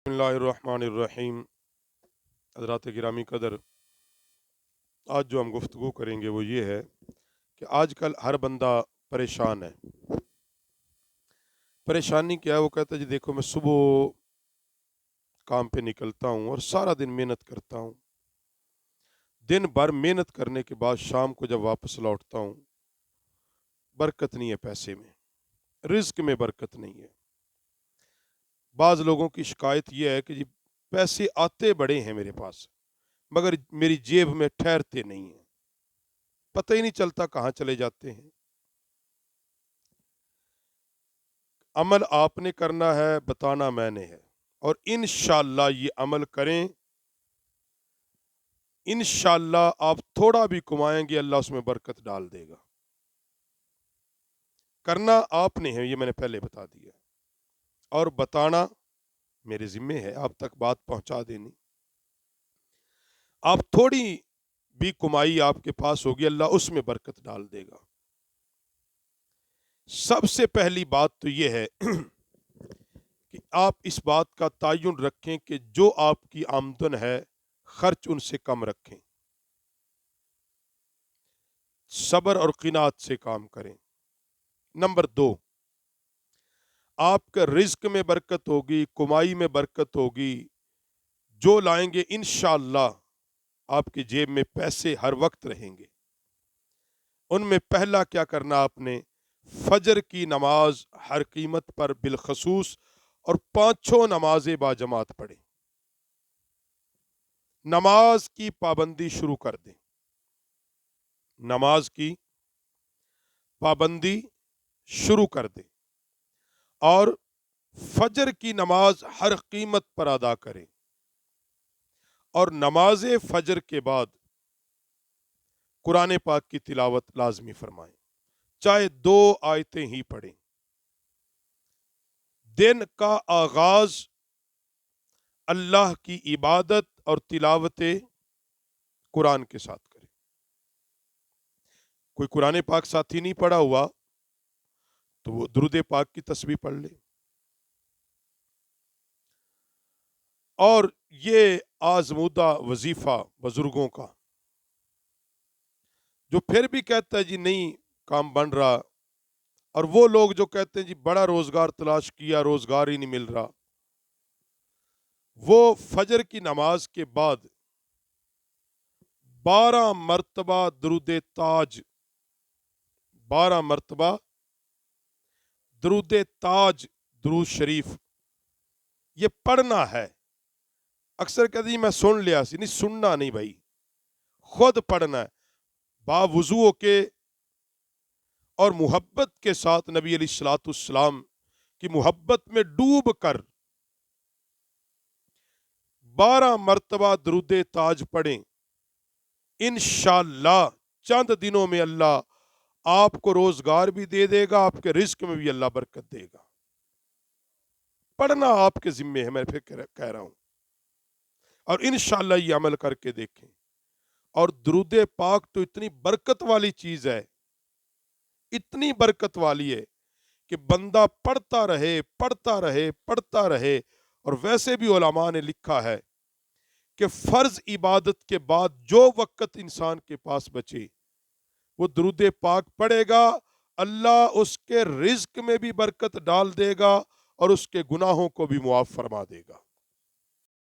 बिस्मिल्लाहिर्रहमानिर्रहीम। हज़रात गिरामी कदर, आज जो हम गुफ्तगू करेंगे वो ये है कि आजकल हर बंदा परेशान है। परेशानी क्या है? वो कहता है जी देखो, मैं सुबह काम पे निकलता हूँ और सारा दिन मेहनत करता हूँ। दिन भर मेहनत करने के बाद शाम को जब वापस लौटता हूँ, बरकत नहीं है पैसे में, रिज़्क में बरकत नहीं है। बाज़ लोगों की शिकायत ये है कि जी पैसे आते बड़े हैं मेरे पास, मगर मेरी जेब में ठहरते नहीं हैं, पता ही नहीं चलता कहाँ चले जाते हैं। अमल आपने करना है, बताना मैंने है, और इंशाअल्लाह ये अमल करें। इंशाअल्लाह आप थोड़ा भी कमाएंगे, अल्लाह उसमें बरकत डाल देगा। करना आपने है, ये मैंने पहले बता दिया, और बताना मेरे जिम्मे है, आप तक बात पहुंचा देनी। आप थोड़ी भी कमाई आपके पास होगी, अल्लाह उसमें बरकत डाल देगा। सबसे पहली बात तो ये है कि आप इस बात का तायुन रखें कि जो आपकी आमदन है, खर्च उनसे कम रखें। सब्र और क़िनात से काम करें। नंबर 2, आपके रिज़्क में बरकत होगी, कमाई में बरकत होगी। जो लाएंगे इंशाअल्लाह आपकी जेब में पैसे हर वक्त रहेंगे। उनमें पहला क्या करना आपने? फजर की नमाज हर कीमत पर बिलखसूस और पांचों नमाजें बाजमात पढ़ें। नमाज की पाबंदी शुरू कर दें। नमाज की पाबंदी शुरू कर दें और फजर की नमाज हर कीमत पर अदा करें। और नमाज फजर के बाद कुरान पाक की तिलावत लाजमी फरमाएं, चाहे 2 आयतें ही पढ़ें। दिन का आगाज अल्लाह की इबादत और तिलावत कुरान के साथ करें। कोई कुरान पाक साथी नहीं पढ़ा हुआ तो वो दुरूद पाक की तस्बीह पढ़ ले। और ये आजमूदा वजीफा बुजुर्गों का, जो फिर भी कहता है जी नहीं काम बन रहा, और वो लोग जो कहते हैं जी बड़ा रोजगार तलाश किया, रोजगार ही नहीं मिल रहा, वो फजर की नमाज के बाद 12 मरतबा दरूद ताज, 12 मरतबा दरूद ताज, दरूद शरीफ ये पढ़ना है। अक्सर कहते जी मैं सुन लिया सी, नहीं सुनना नहीं भाई, खुद पढ़ना है बावुजू के और मुहब्बत के साथ। नबी अलैहिस्सलाम की मुहब्बत में डूब कर 12 मरतबा दरूद ताज पढ़ें। इंशाअल्लाह चंद दिनों में अल्लाह आपको रोजगार भी दे देगा, आपके रिस्क में भी अल्लाह बरकत देगा। पढ़ना आपके जिम्मे है, मैं फिर कह रहा हूं, और इंशाअल्लाह ये अमल करके देखें। और दुरूद पाक तो इतनी बरकत वाली चीज है, इतनी बरकत वाली है कि बंदा पढ़ता रहे, पढ़ता रहे, पढ़ता रहे। और वैसे भी उलमा ने लिखा है कि फर्ज इबादत के बाद जो वक्त इंसान के पास बचे, वो दुरूद पाक पढ़ेगा, अल्लाह उसके रिज्क में भी बरकत डाल देगा और उसके गुनाहों को भी मुआफ फरमा देगा।